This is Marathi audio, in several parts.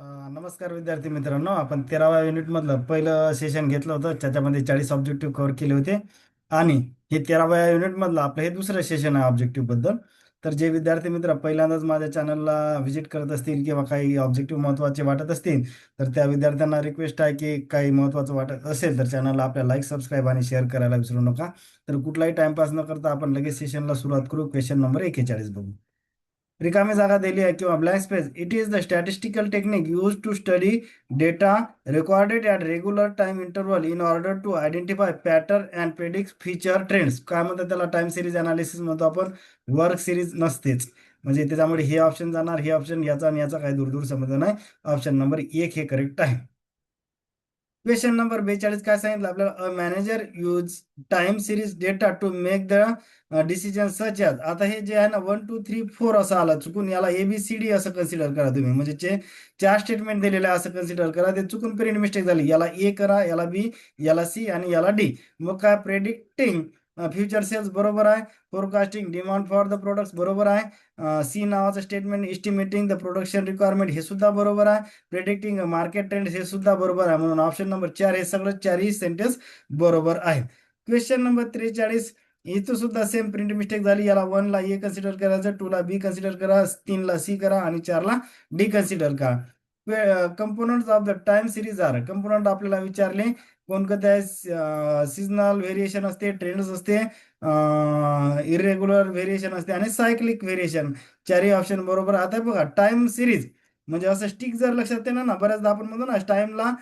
नमस्कार विद्यार्थी मित्रांनो, आपण 13व्या युनिटमधलं पहिलं सेशन घेतलं होतं. त्याच्यामध्ये 40 ऑब्जेक्टिव्ह कव्हर केले होते आणि हे 13व्या युनिटमधलं आपलं हे दुसरं सेशन आहे ऑब्जेक्टिव्ह बद्दल. तर जे विद्यार्थी मित्र पहिल्यांदाच माझ्या चॅनलला व्हिजिट करत असतील किंवा काही ऑब्जेक्टिव्ह महत्त्वाचे वाटत असतील, तर त्या विद्यार्थ्यांना रिक्वेस्ट आहे की काही महत्त्वाचं वाटत असेल तर चॅनलला आपल्या लाईक, सबस्क्राईब आणि शेअर करायला विसरू नका. तर कुठलाही टाइमपास न करता आपण लगेच सेशनला सुरुवात करू. क्वेश्चन नंबर 41 बघू. रिकामी जागा दिली आहे किंवा blank space. It is the statistical technique use to study data recorded at regular time interval in order to identify pattern and predict future trends. काय म्हणतात त्याला? टाइम सिरीज अनालिसिस म्हणतो आपण. वर्क सिरीज नसतेच, म्हणजे त्याच्यामुळे हे ऑप्शन जाणार, हे ऑप्शन, याचा आणि याचा काही दूर संबंध नाही. ऑप्शन नंबर 1 हे करेक्ट आहे. क्वेश्चन नंबर 42 काय सांगितलं आपल्याला? A manager use time series data to make the decision such as. आता हे जे आहे ना, 1 2 3 4 असं आलं चुकून, याला ABCD असं कन्सिडर करा तुम्ही. म्हणजे जे 4 स्टेटमेंट दिलेले आहे असं कन्सिडर करा. ते चुकून प्रिंट मिस्टेक झाली. याला A करा, याला B, याला C आणि याला D. मग काय? प्रेडिक्टिंग फ्युचर सेल्स बरोबर आहे. Forecasting demand for the products बरोबर आहे. सी नावाचं statement estimating the production requirement हे सुद्धा बरोबर आहे. प्रेडिक्टिंग मार्केट ट्रेंड हे सुद्धा बरोबर आहे. म्हणून ऑप्शन नंबर 4 हे सगळं चारही सेंटेन्स बरोबर आहे. क्वेश्चन नंबर 43, इथं सुद्धा सेम प्रिंट मिस्टेक झाली. याला 1 ला ए कन्सिडर करायचं, 2 ला बी कन्सिडर करा, 3 ला सी करा आणि 4 ला डी कन्सिडर करा. Components of the time series are. Component आपल्याला विचारले कोणकोणते आहे? सीजनल व्हेरिएशन असते, ट्रेंड्स असते, इरेग्युलर व्हेरिएशन असते आणि सायक्लिक व्हेरिएशन. चारही ऑप्शन बरोबर. आता बघा, टाइम सिरीज म्हणजे असं स्टिक जर लक्षात येणार ना, बऱ्याचदा आपण म्हणतो ना टाइमला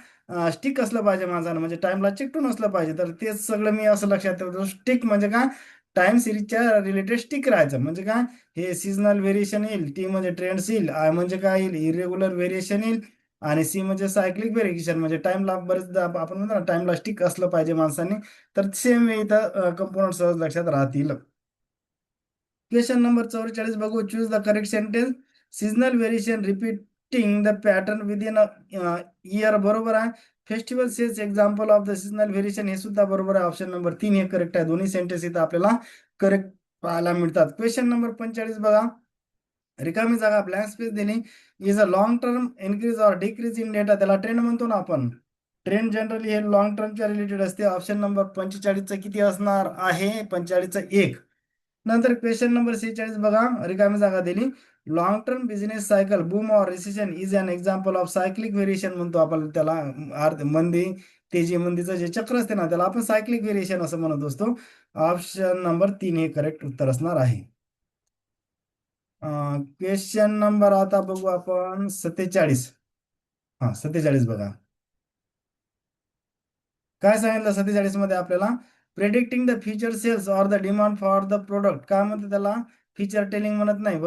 स्टिक असलं पाहिजे माणसानं, म्हणजे टाइमला चिकटून असलं पाहिजे. तर तेच सगळं मी असं लक्षात ठेवतो. स्टिक म्हणजे काय? टाइम सिरीजच्या रिलेटेड स्टिक राहायचं. म्हणजे काय? हे सीजनल व्हेरिएशन येईल, टी म्हणजे ट्रेंड्स येईल, आय म्हणजे काय येईल? इरेग्युलर व्हेरिएशन येईल आणि सी म्हणजे सायक्लिक व्हेरिएशन. म्हणजे टाइमला बरेचदा आपण म्हणतो ना टाइमला स्टिक असलं पाहिजे माणसाने. तर सेम इथं कंपोनंट सहज लक्षात राहतील. क्वेश्चन नंबर 44 बघू. Choose the correct sentence. Seasonal variation repeating the pattern within a year बरोबर आहे. Festival sales example of the seasonal variation हे सुद्धा बरोबर आहे. ऑप्शन नंबर 3 हे करेक्ट आहे. दोन्ही सेंटेन्स इथं आपल्याला करेक्ट पाहायला मिळतात. क्वेश्चन नंबर 45 बघा. रिकामी जागा ब्लँक स्पेस दिली. Is a long term increase or decrease in data. त्याला ट्रेंड म्हणतो ना आपण. ट्रेंड जनरली हे लॉंग टर्मच्या रिलेटेड असते. ऑप्शन नंबर 45 किती असणार आहे? 45 1. नंतर क्वेश्चन नंबर 46 बघा. रिकामी जागा दिली. Long term business cycle boom or recession is an example of cyclic variation म्हणतो आपण त्याला. मंदी, तेजी मंदीचं जे चक्र असते ना, त्याला आपण सायक्लिक व्हेरिएशन असं म्हणत असतो. ऑप्शन नंबर 3 हे करेक्ट उत्तर असणार आहे. क्वेश्चन नंबर आता बघू आपण 47. 47 बघा. काय सांगितलं 47 मध्ये आपल्याला? Predicting the future sales or the demand for the product. काय म्हणतात त्याला? फ्युचर टेलिंग म्हणत नाही.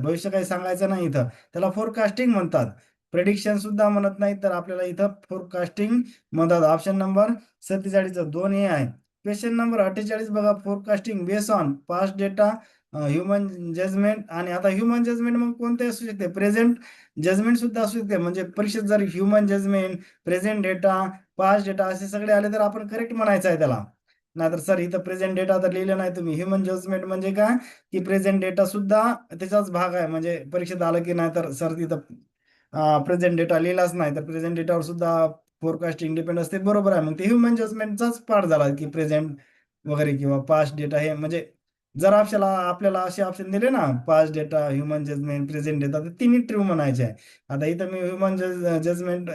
भविष्य काही सांगायचं नाही इथं. त्याला फोरकास्टिंग म्हणतात. प्रेडिक्शन सुद्धा म्हणत नाही, तर आपल्याला इथं फोरकास्टिंग म्हणतात. ऑप्शन नंबर 47 2 हे आहे. क्वेश्चन नंबर 48 बघा. Forecasting base on past data, human judgement. आणि आता ह्युमन जजमेंट मग कोणते असू शकते? प्रेझेंट जजमेंट सुद्धा असू शकते. म्हणजे परीक्षेत जर human judgement, present data, past data असे सगळे आले तर आपण करेक्ट म्हणायचं आहे त्याला. नाहीतर सर इथं प्रेझेंट डेटा तर लिहिलं नाही तुम्ही. ह्युमन जजमेंट म्हणजे काय? की प्रेझेंट डेटा सुद्धा त्याचाच भाग आहे. म्हणजे परीक्षेत आलं की नाही तर सर तिथं प्रेझेंट डेटा लिहिलाच नाही, तर प्रेझेंट डेटावर सुद्धा फोरकास्टिंग डिपेंड असते. बरोबर आहे. मग ते ह्युमन जजमेंटचाच पार्ट झाला की प्रेझेंट वगैरे किंवा पास्ट डेटा हे. म्हणजे जर आपल्याला असे ऑप्शन दिले ना, past data, human judgement, present data, तर तिन्ही ट्रू म्हणायचे आहे. आता इथं मी ह्युमन जजमेंट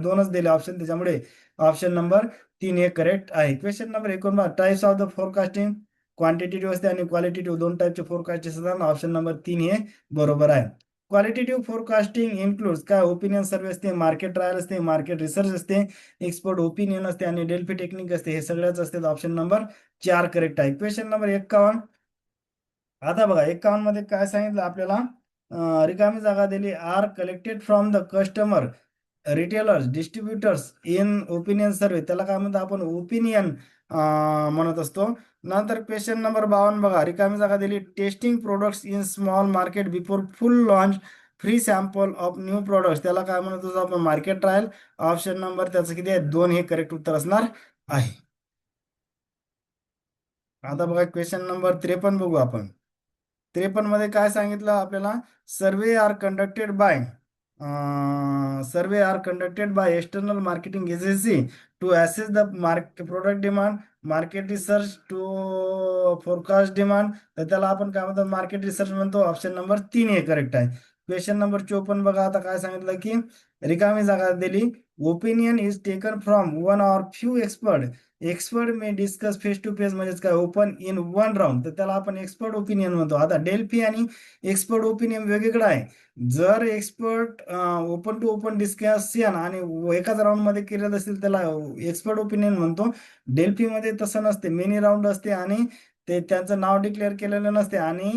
दोनच दिले ऑप्शन, त्याच्यामुळे ऑप्शन नंबर 3 हे करेक्ट आहे. Question number 49. Types of the forecasting. Quantitative असते आणि क्वालिटेटिव्ह, दोन टाईपचे फोरकास्ट असतात. ऑप्शन नंबर 3 हे बरोबर आहे. क्वालिटेटिव्ह फोरकास्टिंग इन्क्लूड्स काय? ओपिनियन सर्वे असते, मार्केट ट्रायल असते, मार्केट रिसर्च असते, एक्सपर्ट ओपिनियन असते आणि डेल्फी टेक्निक असते. हे सगळ्याच असते. ऑप्शन नंबर 4 करेक्ट आहे. Question number 51. आता बघा 51 मध्ये काय सांगितलं आपल्याला? रिकामी जागा दिली. Are collected from the customer, retailers, distributors in opinion survey. त्याला काय म्हणतो आपण? ओपिनियन म्हणत असतो. नंतर क्वेश्चन नंबर 52 बघा. रिकामी जागा दिली. Testing products in small market before full launch, free sample of new products. त्याला काय म्हणत असतो आपण? Market trial. ऑप्शन नंबर त्याचं किती आहे? 2 हे करेक्ट उत्तर असणार आहे. आता बघा क्वेश्चन नंबर 53 बघू आपण. 53 मध्ये काय सांगितलं आपल्याला? Survey are conducted by survey are conducted by external marketing agency to assess the product demand, market research to forecast demand. तर त्याला आपण काय म्हणतो, मार्केट रिसर्च म्हणतो. ऑप्शन नंबर 3 हे करेक्ट आहे. क्वेश्चन नंबर 54 बघा, आता काय सांगितलं की रिकामी जागा दिली. Opinion is taken from one or few expert. Expert may discuss face to face, म्हणजेच काय, ओपन इन वन राऊंड, तर त्याला आपण एक्सपर्ट ओपिनियन म्हणतो. आता डेल्फी आणि एक्सपर्ट ओपिनियन वेगवेगळं आहे. जर expert open to open discussion आणि एकाच राऊंड मध्ये केलेलं असेल त्याला एक्सपर्ट ओपिनियन म्हणतो. डेल्फीमध्ये तसं नसते, मेनी राऊंड असते आणि ते त्यांचं नाव डिक्लेअर केलेलं नसते, आणि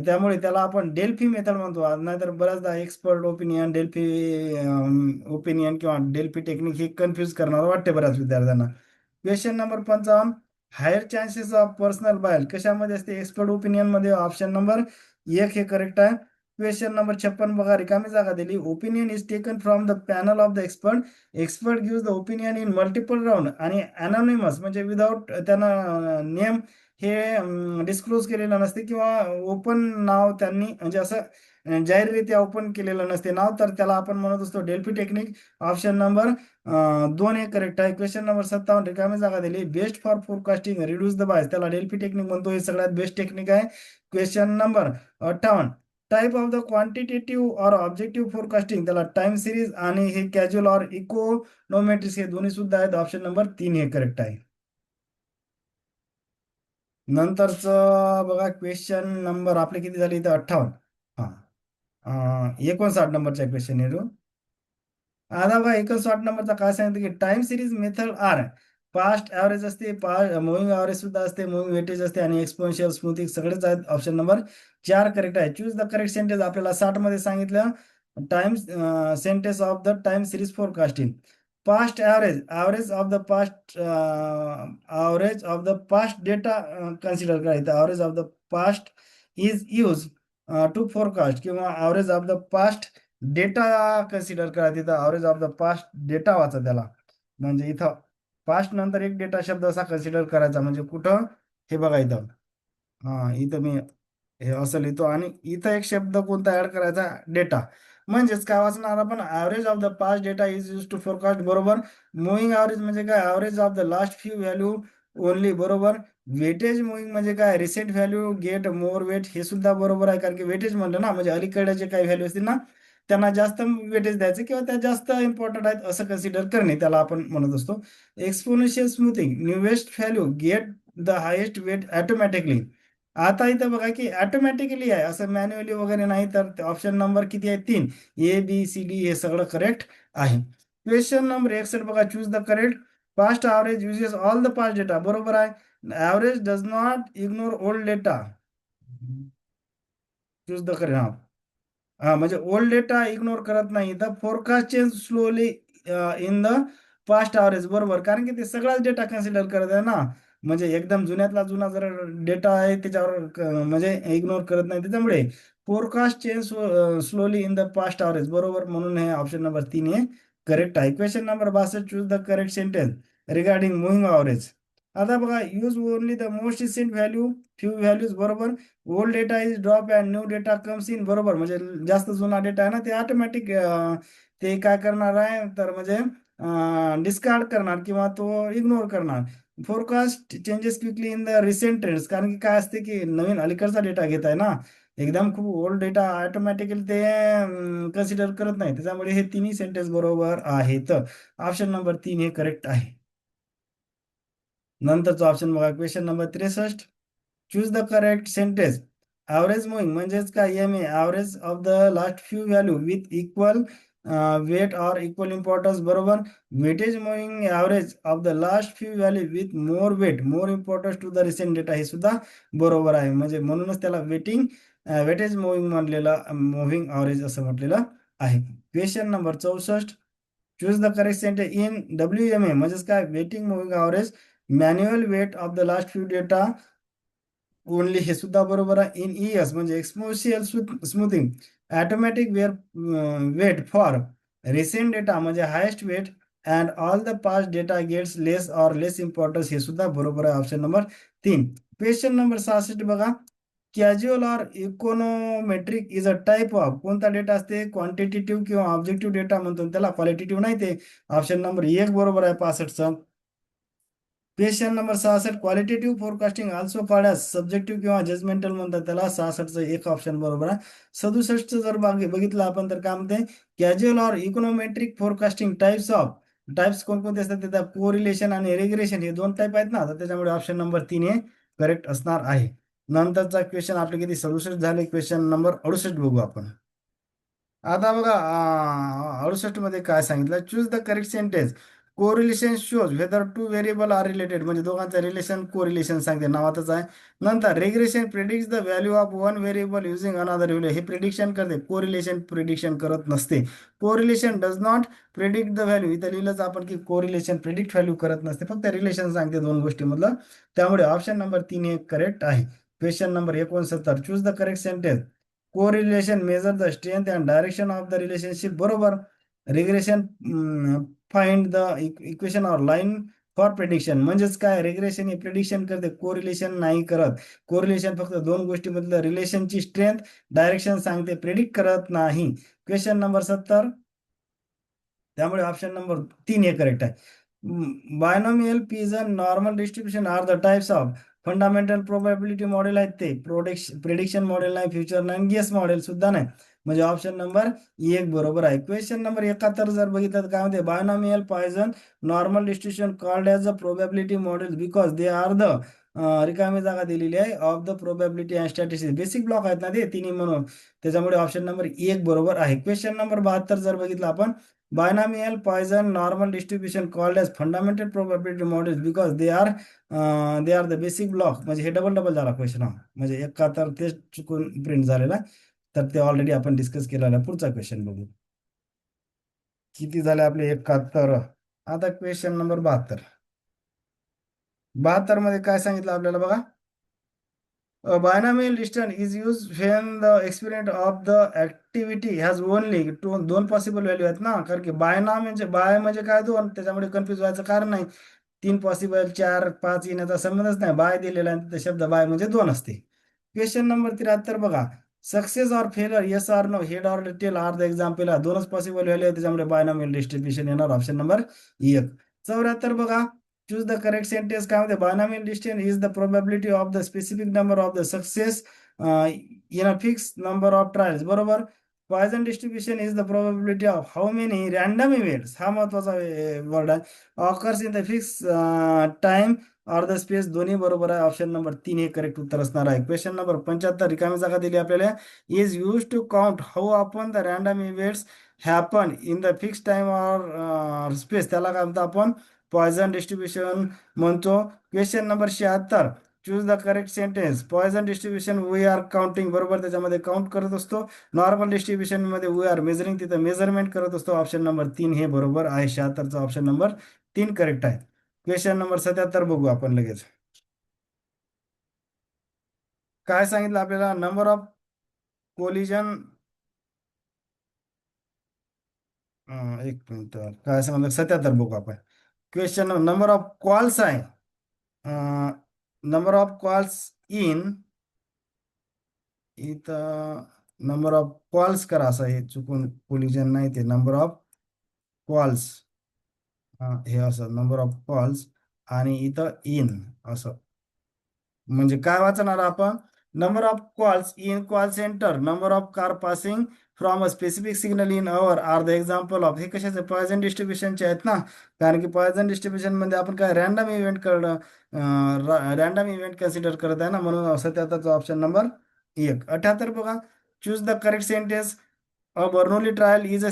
त्यामुळे त्याला आपण डेल्फी मेथड म्हणतो. नाहीतर बऱ्याचदा एक्सपर्ट ओपिनियन, डेल्फी ओपिनियन किंवा डेल्फी टेक्निक हे कन्फ्युज करणार वाटते बऱ्याच विद्यार्थ्यांना. Question number 55, higher chances of personal bias कशामध्ये असते, एक्सपर्ट ओपिनियन मध्ये. ऑप्शन नंबर 1 हे करेक्ट आहे. क्वेश्चन नंबर 56 बघा, रिकामी जागा दिली. Opinion is taken from the panel of the expert. Expert gives the opinion in multiple round, आणि अनॉनिमस म्हणजे विदाउट त्यांना नेम हे डिस्क्लोज केलेलं नसते, किंवा ओपन नाव त्यांनी म्हणजे असं जाहीररित्या ओपन केलेलं नसते नाव, तर त्याला आपण म्हणत असतो डेल्फी टेक्निक. ऑप्शन नंबर 2 हे करेक्ट आहे. क्वेश्चन नंबर 57, रिकामी जागा दिली. Best for forecasting reduce the bias, त्याला डेल्फी टेक्निक म्हणतो. हे सगळ्यात बेस्ट टेक्निक आहे. Question number 58, type of the quantitative or objective forecasting, त्याला टाइम सिरीज आणि हे कॅज्युअल ऑर इकोनॉमेट्रिक्स हे दोन्ही सुद्धा आहेत. ऑप्शन नंबर 3 हे करेक्ट आहे. नंतरचं बघा, क्वेश्चन नंबर आपले किती झाले इथं, 58. हा, 59 नंबरचा क्वेश्चन आहे तो. आता बघा 59 नंबरचा काय सांगितलं की time series method are past average असते, मुव्हिंग ऍव्हरेज सुद्धा असते, मुव्हिंग वेटेज असते, आणि एक्सपोनेन्शियल स्मूथिंग सगळेच आहेत. ऑप्शन नंबर 4 करेक्ट आहे. Choose the correct sentence. आपल्याला 60 मध्ये सांगितलं time sentence of the time series forecasting. Past average, average of the past data consider करायचं. Average of the past is use to forecast, किंवा average of the past data consider करा. तिथं average of the past data वाचा त्याला. म्हणजे इथं पास्ट नंतर एक डेटा शब्द असा कन्सिडर करायचा, म्हणजे कुठं, हे बघा इथं. हा, इथं मी हे असं लिहितो, आणि इथं एक शब्द कोणता ऍड करायचा, डेटा. म्हणजेच काय वाचणार आपण, average of the past data is use to forecast, बरोबर. मुव्हिंग ऍव्हरेज म्हणजे काय, average of the last few value only, बरोबर. वेटेज मुव्हिंग म्हणजे काय, recent value get more weight, हे सुद्धा बरोबर आहे. कारण की वेटेज म्हणलं ना, म्हणजे अलीकडे जे काही व्हॅल्यू असतील ना त्यांना जास्त वेटेज द्यायचे, किंवा त्या जास्त इम्पॉर्टंट आहेत असं कन्सिडर करणे, त्याला आपण म्हणत असतो. Exponential smoothing, newest value get the highest weight automatically. आता इथं बघा की ऑटोमॅटिकली आहे, असं मॅन्युअली वगैरे नाही. तर ऑप्शन नंबर किती आहे, 3. ABCD हे सगळं करेक्ट आहे. क्वेश्चन नंबर 61 बघा, choose the correct. Past average uses all the past data, बरोबर आहे. Average does not ignore old data. Choose the correct. हा, म्हणजे ओल्ड डेटा इग्नोर करत नाही. The forecast change slowly in the past average, बरोबर. कारण की ते सगळाच डेटा कन्सिडर करत आहे ना. म्हणजे एकदम जुन्यातला जुना जर डेटा आहे त्याच्यावर म्हणजे इग्नोर करत नाही. त्याच्यामुळे forecast change slowly in the past average, बरोबर. म्हणून हे ऑप्शन नंबर 3 हे करेक्ट आहे. Question number 62, choose the correct sentence regarding moving average. आता बघा, use only the most recent value, few values, बरोबर. Old data is drop and new data comes in, बरोबर. म्हणजे जास्त जुना डेटा आहे ना, ते ऑटोमॅटिक ते काय करणार आहे, तर म्हणजे डिस्कार्ड करणार, किंवा तो इग्नोर करणार. Forecast changes quickly in the recent trends, कारण की काय असते की नवीन अलीकडचा डेटा घेत आहे ना, एकदम खूप ओल्ड डेटा ऑटोमॅटिकली ते कन्सिडर करत नाही. त्याच्यामुळे हे तिन्ही सेंटेन्स बरोबर आहेत. ऑप्शन नंबर 3 हे करेक्ट आहे. नंतरचा ऑप्शन बघा, question number 63, choose the correct sentence. Average moving म्हणजेच काय, MA average of the last few value with equal weight or equal importance, बरोबर. Weightage moving average of the last few value with more weight more importance to the recent data, हे सुद्धा बरोबर आहे. म्हणजे म्हणूनच त्याला वेटेज मुव्हिंग म्हणलेलं, मुव्हिंग ॲव्हरेज असं म्हटलेलं आहे. Question number 64, choose the correct sentence. In WMA म्हणजेच काय, weighting moving average manual weight of the last few data only, हे सुद्धा बरोबर आहे. इन ES म्हणजे exponential smoothing automatic weight for recent data म्हणजे highest weight and all the past data gets less or less importance, हे सुद्धा बरोबर आहे. Option number 3. क्वेश्चन नंबर 66 बघा, casual or econometric is a type of कोणता डेटा असते क्वांटिटेटिव्ह किंवा ऑब्जेक्टिव्ह डेटा म्हणतो त्याला क्वालिटेटिव्ह नाही ते ऑप्शन नंबर एक बरोबर आहे 65चा. Question number 66 qualitative forecasting also called as subjective किंवा जजमेंटल म्हणतात त्याला 66चं एक ऑप्शन बरोबर आहे. 67 जर बघितलं आपण तर काय म्हणते कॅज्युअल ऑर इकॉनोमेट्रिक फोरकास्टिंग टाइप्स कोणकोणते असतात त्याचा कोरिलेशन आणि रिग्रेशन हे दोन टाईप आहेत ना तर त्याच्यामुळे ऑप्शन नंबर 3 हे करेक्ट असणार आहे. नंतरचा क्वेश्चन आपले किती 67 झाले क्वेश्चन नंबर 68 बघू आपण. आता बघा 68 मध्ये काय सांगितलं choose the correct sentence correlation shows whether two variable are related म्हणजे दोघांचं रिलेशन कोरिलेशन सांगते नावातच आहे. नंतर regression predict the value of one variable using another value हे प्रिडिक्शन करते कोरिलेशन प्रिडिक्शन करत नसते. Correlation does not predict the value इथं लिहिलंच आपण की कोरिलेशन प्रिडिक्ट व्हॅल्यू करत नसते फक्त रिलेशन सांगते दोन गोष्टीमधलं त्यामुळे ऑप्शन नंबर 3 हे करेक्ट आहे. Question number 69 choose the correct sentence correlation measure the strength and direction of the relationship बरोबर. Regression find the equation or line for prediction म्हणजेच काय रिग्रेशन हे प्रेडिक्शन करते कोरिलेशन नाही करत. कोरिलेशन फक्त दोन गोष्टीमधलं रिलेशनची स्ट्रेंथ डायरेक्शन सांगते प्रेडिक्ट करत नाही. क्वेश्चन नंबर 70 त्यामुळे ऑप्शन नंबर 3 हे करेक्ट आहे. Binomial Poisson normal distribution are the types of fundamental probability model आहेत ते प्रेडिक्शन मॉडेल नाही फ्युचर नाही गेस मॉडेल सुद्धा नाही म्हणजे ऑप्शन नंबर एक बरोबर आहे. क्वेश्चन नंबर 71 जर बघितलं तर काय म्हणते binomial poison normal distribution called as a probability model because they are the रिकामी जागा दिलेली आहे of the probability and statistics basic block आहेत ना ते तिन्ही म्हणून त्याच्यामुळे ऑप्शन नंबर एक बरोबर आहे. क्वेश्चन नंबर 72 जर बघितलं आपण binomial Poisson normal distribution called as fundamental probability models because they are the basic block म्हणजे हे डबल डबल झाला क्वेश्चन हा म्हणजे एकाहत्तर ते चुकून प्रिंट झालेला तर ते ऑलरेडी आपण डिस्कस केलेला आहे. पुढचा क्वेश्चन बघू किती झाले आपले 71. आता क्वेश्चन नंबर 72. 72 मध्ये काय सांगितलं आपल्याला बघा binomial distance is used when the exponent of the activity has only दोन पॉसिबल व्हॅल्यू आहेत ना कारण की बायनॉम म्हणजे बाय म्हणजे काय दोन त्याच्यामुळे कन्फ्युज व्हायचं कारण नाही. तीन पॉसिबल 4 5 येण्याचा संबंधच नाही बाय दिलेला आहे तिथे शब्द बाय म्हणजे दोन असते. क्वेश्चन नंबर 73 बघा success or failure yes or no head or tail are the example दोनच पॉसिबल व्हॅल्यू आहे त्याच्यामुळे बायनॉमियल डिस्ट्रीब्युशन येणार ऑप्शन नंबर 1. 74 बघा choose the correct sentence काय म्हणते binomial distance is the probability of the specific number of the success in a fixed number of trials बरोबर. Poisson distribution is the probability of how many random events हा महत्वाचा वर्ड आहे occurs in the fixed time or the space दोन्ही बरोबर आहे ऑप्शन नंबर 3 हे करेक्ट उत्तर असणार आहे. क्वेश्चन नंबर 75 रिकामी जागा दिली आपल्याला is used to count how often the random events happen in the fixed time or space त्याला काय म्हणतो आपण पॉयझन डिस्ट्रीब्युशन म्हणतो. Question number 76 choose the correct sentence Poisson distribution we are counting बरोबर त्याच्यामध्ये काउंट करत असतो. नॉर्मल डिस्ट्रीब्युशन मध्ये वी आर मेजरिंग तिथं मेजरमेंट करत असतो ऑप्शन नंबर 3 हे बरोबर आहे. 76चा ऑप्शन नंबर 3 करेक्ट आहे. क्वेश्चन नंबर 77 बघू आपण लगेच काय सांगितलं आपल्याला नंबर ऑफ कोलिजन एक मिनिट काय सांगितलं 77 बघू आपण. क्वेश्चन नंबर ऑफ कॉल्स आहे नंबर ऑफ कॉल्स इन इथं नंबर ऑफ कॉल्स करा असं हे चुकून कोलिजन नाही ते नंबर ऑफ कॉल्स हे असं नंबर ऑफ कॉल्स आणि इथं इन असं म्हणजे काय वाचणार आपण number of calls in call centre number of car passing from a specific signal in hour are the example of हे कशाचे पॉयझन डिस्ट्रीब्युशनचे आहेत ना कारण की पॉयझन डिस्ट्रीब्युशन मध्ये आपण काय रॅन्डम इव्हेंट कन्सिडर करत आहे ना म्हणून 77चा ऑप्शन नंबर 1. 78 बघा choose the correct sentence a Bernoulli trial is a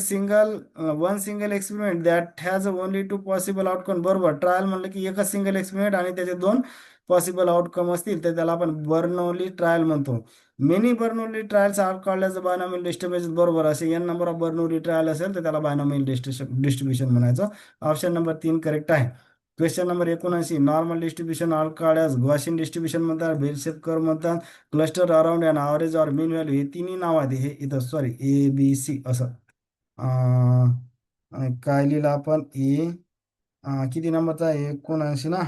one single experiment that has only two possible outcome बरोबर ट्रायल म्हणलं की एकच सिंगल एक्सपेरिमेंट आणि त्याचे दोन पॉसिबल आउटकम असतील तर त्याला आपण बर्नौली ट्रायल म्हणतो. Many Bernoulli trials are called as a binomial distribution बरोबर असे N number of Bernoulli trial असेल तर त्याला बायनॉमियल डिस्ट्रीब्युशन म्हणायचं ऑप्शन नंबर 3 करेक्ट आहे. Question number 79 normal distribution are called as Gaussian distribution म्हणतात बेल शेप कर्व म्हणतात cluster around and average or mean value हे तिन्ही नाव आहेत हे इथं सॉरी ABC असं काय लिहिलं आपण किती नंबरचा 79 ना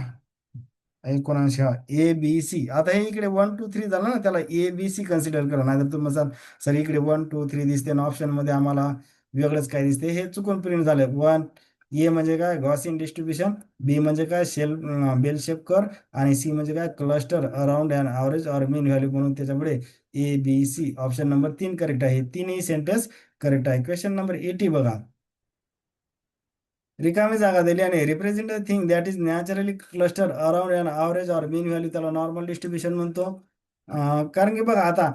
19 हा ए बी सी. आता हे इकडे 1 2 3 झालं ना, त्याला ए बी सी कन्सिडर करा. नाहीतर तुम्ही म्हणाल सर इकडे 1 2 3 दिसते ना ऑप्शन मध्ये आम्हाला वेगळंच काय दिसते, हे चुकून प्रिंट झालं. ए म्हणजे काय गॉसियन डिस्ट्रीब्युशन, बी म्हणजे काय बेल शेप कर, आणि सी म्हणजे काय cluster around and average or mean value, म्हणून त्याच्यामुळे A B C option number 3 correct आहे. तीनही सेंटेन्स करेक्ट आहे. क्वेश्चन नंबर 80 बघा. रिकामी जागा दिली आणि represent the thing that is naturally cluster around an average or mean value, त्याला नॉर्मल डिस्ट्रीब्युशन म्हणतो. कारण की बघा आता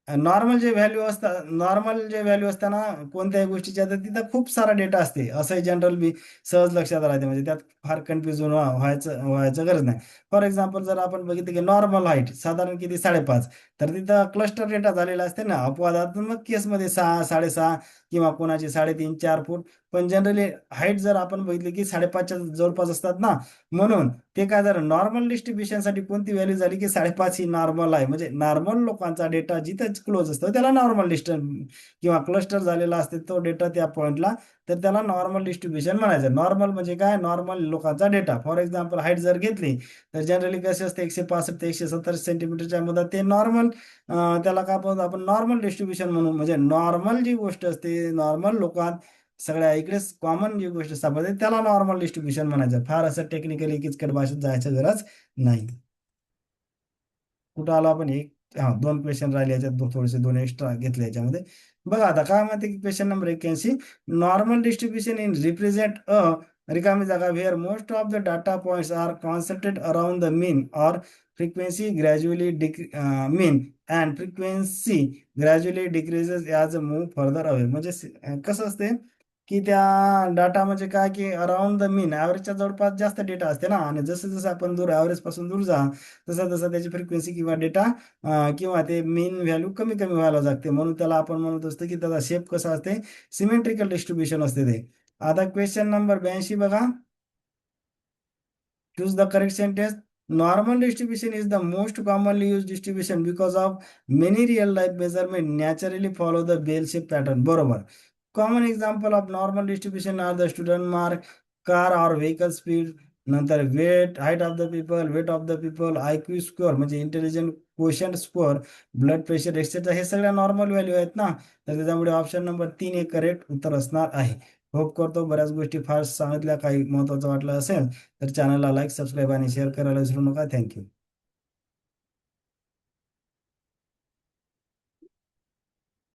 नॉर्मल जे व्हॅल्यू असताना कोणत्याही गोष्टीच्या, तर तिथं खूप सारा डेटा असते, असंही जनरल बी सहज लक्षात राहते. म्हणजे त्यात फार कन्फ्युजन व्हायचं गरज नाही. फॉर एक्झाम्पल जर आपण बघितलं की नॉर्मल हाईट साधारण किती 5.5, तर तिथं क्लस्टर डेटा झालेला असते ना, अपवादात्मक केसमध्ये 6 6.5 किंवा कोणाची 3.5 4 फूट. पण जनरली हाईट जर आपण बघितली की 5.5च्या जवळपास असतात ना, म्हणून ते काय झालं, नॉर्मल डिस्ट्रीब्युशनसाठी कोणती व्हॅल्यू झाली की 5.5 ही नॉर्मल आहे. म्हणजे नॉर्मल लोकांचा डेटा जिथं क्लोज असतो त्याला नॉर्मल डिस्टन्स किंवा क्लस्टर झालेला असते तो डेटा त्या पॉईंटला, तर त्याला नॉर्मल डिस्ट्रीब्युशन म्हणायचं. नॉर्मल म्हणजे काय, नॉर्मल लोकांचा डेटा. फॉर एक्झाम्पल हाईट जर घेतली तर जनरली कसे असते 165 ते 170 सेंटीमीटरच्या मध्ये ते नॉर्मल, त्याला काय आपण नॉर्मल डिस्ट्रीब्युशन म्हणून. म्हणजे नॉर्मल जी गोष्ट असते, नॉर्मल लोकांत सगळ्या इकडेच कॉमन जी गोष्ट सापडते त्याला नॉर्मल डिस्ट्रीब्युशन म्हणायचं. फार असं टेक्निकली किचकट भाषेत जायचं गरज नाही. कुठं आलो आपण, एक हा 2 क्वेश्चन राहिले याच्यात, थोडेसे 2 एक्स्ट्रा घेतले याच्यामध्ये. बघा आता काय म्हणते की question number 81, normal distribution in represent a रिकामी जागा where most of the data points are concentrate around the mean or frequency gradually mean and frequency gradually decreases as move further away. म्हणजे कसं असते की त्या डाटा म्हणजे काय की अराउंड द मीन ॲव्हरेजच्या जवळपास जास्त डेटा असते ना, आणि जसं जसं आपण दूर ॲव्हरेज पासून दूर जा, तसं तसं त्याची फ्रिक्वेन्सी किंवा डेटा किंवा ते मीन व्हॅल्यू कमी कमी व्हायला लागते. म्हणून त्याला आपण म्हणत असतो की त्याचा शेप कसा असते, सिमेट्रिकल डिस्ट्रीब्युशन असते ते. आता क्वेश्चन नंबर 82 बघा. Choose the correct sentence. Normal distribution is the most commonly used distribution because of many real life measurement naturally follow the bell shape pattern. बरोबर. Common example of normal distribution are the student mark, car or vehicle speed, नंतर weight, height of the people, weight of the people, IQ score म्हणजे intelligent quotient score, blood pressure etcetera, हे सगळ्या नॉर्मल व्हॅल्यू आहेत ना. तर त्याच्यामुळे ऑप्शन नंबर 3 हे करेक्ट उत्तर असणार आहे. होप करतो बऱ्याच गोष्टी फास्ट सांगितल्या, काही महत्त्वाचं वाटलं असेल तर चॅनलला लाईक, सबस्क्राईब आणि शेअर करायला विसरू नका. थँक्यू.